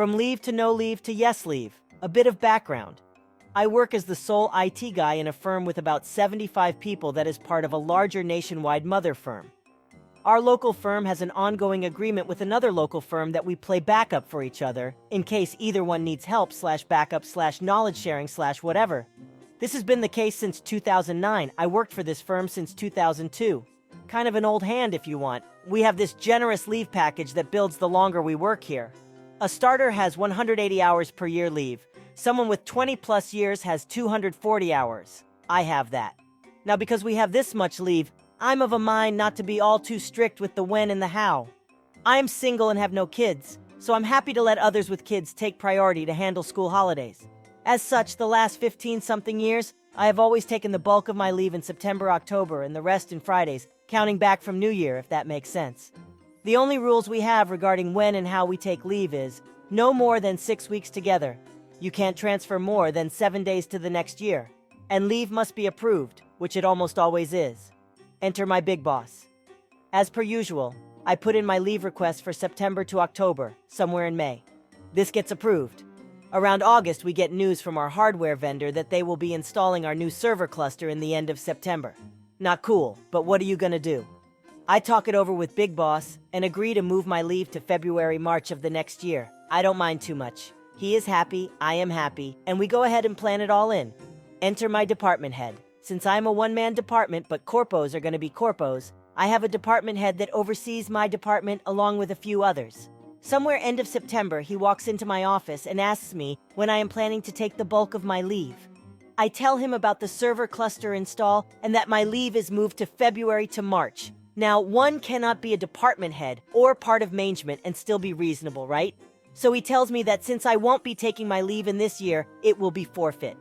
From leave to no leave to yes leave. A bit of background. I work as the sole IT guy in a firm with about 75 people that is part of a larger nationwide mother firm. Our local firm has an ongoing agreement with another local firm that we play backup for each other in case either one needs help / backup / knowledge sharing / whatever. This has been the case since 2009. I worked for this firm since 2002. Kind of an old hand if you want. We have this generous leave package that builds the longer we work here. A starter has 180 hours per year leave. Someone with 20 plus years has 240 hours. I have that. Now because we have this much leave, I'm of a mind not to be all too strict with the when and the how. I'm single and have no kids, so I'm happy to let others with kids take priority to handle school holidays. As such, the last 15-something years, I have always taken the bulk of my leave in September, October, and the rest in Fridays, counting back from New Year, if that makes sense. The only rules we have regarding when and how we take leave is no more than 6 weeks together. You can't transfer more than 7 days to the next year. And leave must be approved, which it almost always is. Enter my big boss. As per usual, I put in my leave request for September to October, somewhere in May. This gets approved. Around August, we get news from our hardware vendor that they will be installing our new server cluster in the end of September. Not cool, but what are you gonna do? I talk it over with Big Boss and agree to move my leave to February, March of the next year. I don't mind too much. He is happy, I am happy, and we go ahead and plan it all in. Enter my department head. Since I'm a one-man department, but corpos are going to be corpos, I have a department head that oversees my department along with a few others. Somewhere end of September, he walks into my office and asks me when I am planning to take the bulk of my leave. I tell him about the server cluster install and that my leave is moved to February to March. Now, one cannot be a department head or part of management and still be reasonable, right? So he tells me that since I won't be taking my leave in this year, it will be forfeit.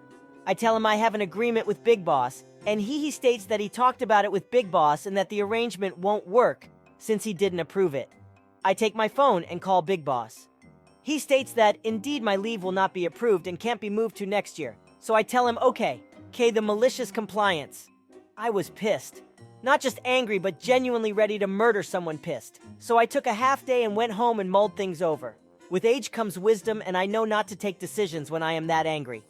I tell him I have an agreement with Big Boss, and he states that he talked about it with Big Boss and that the arrangement won't work since he didn't approve it. I take my phone and call Big Boss. He states that indeed my leave will not be approved and can't be moved to next year. So I tell him, okay, the malicious compliance. I was pissed. Not just angry, but genuinely ready to murder someone pissed. So I took a half day and went home and mulled things over. With age comes wisdom, and I know not to take decisions when I am that angry.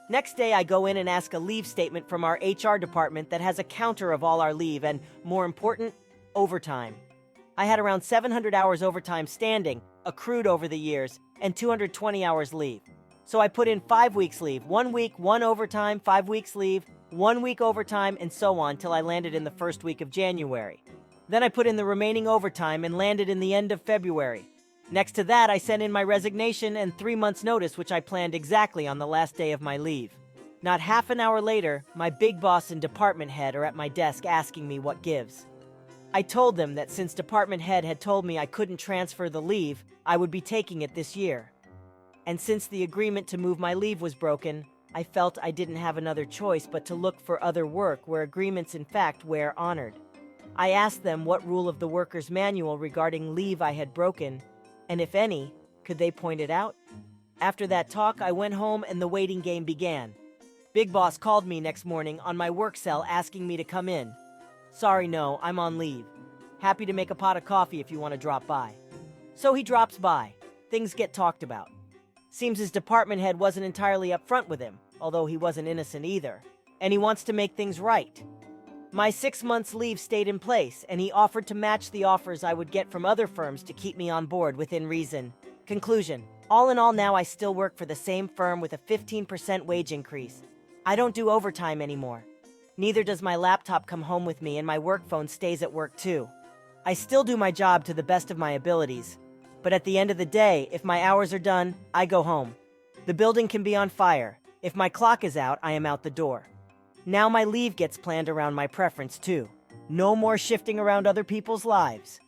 Next day, I go in and ask a leave statement from our HR department that has a counter of all our leave and, more important, overtime. I had around 700 hours overtime standing, accrued over the years, and 220 hours leave. So I put in 5 weeks leave, 1 week, 1 overtime, 5 weeks leave, 1 week overtime, and so on till I landed in the first week of January. Then I put in the remaining overtime and landed in the end of February. Next to that, I sent in my resignation and 3 months' notice, which I planned exactly on the last day of my leave. Not half an hour later, my big boss and department head are at my desk asking me what gives. I told them that since department head had told me I couldn't transfer the leave, I would be taking it this year. And since the agreement to move my leave was broken, I felt I didn't have another choice but to look for other work where agreements in fact were honored. I asked them what rule of the worker's manual regarding leave I had broken, and if any, could they point it out? After that talk, I went home and the waiting game began. Big Boss called me next morning on my work cell asking me to come in. Sorry, no, I'm on leave. Happy to make a pot of coffee if you want to drop by. So he drops by. Things get talked about. Seems his department head wasn't entirely upfront with him, although he wasn't innocent either. And he wants to make things right. My 6 months leave stayed in place, and he offered to match the offers I would get from other firms to keep me on board within reason. Conclusion. All in all, now I still work for the same firm with a 15% wage increase. I don't do overtime anymore. Neither does my laptop come home with me, and my work phone stays at work too. I still do my job to the best of my abilities. But at the end of the day, if my hours are done, I go home. The building can be on fire. If my clock is out, I am out the door. Now my leave gets planned around my preference too. No more shifting around other people's lives.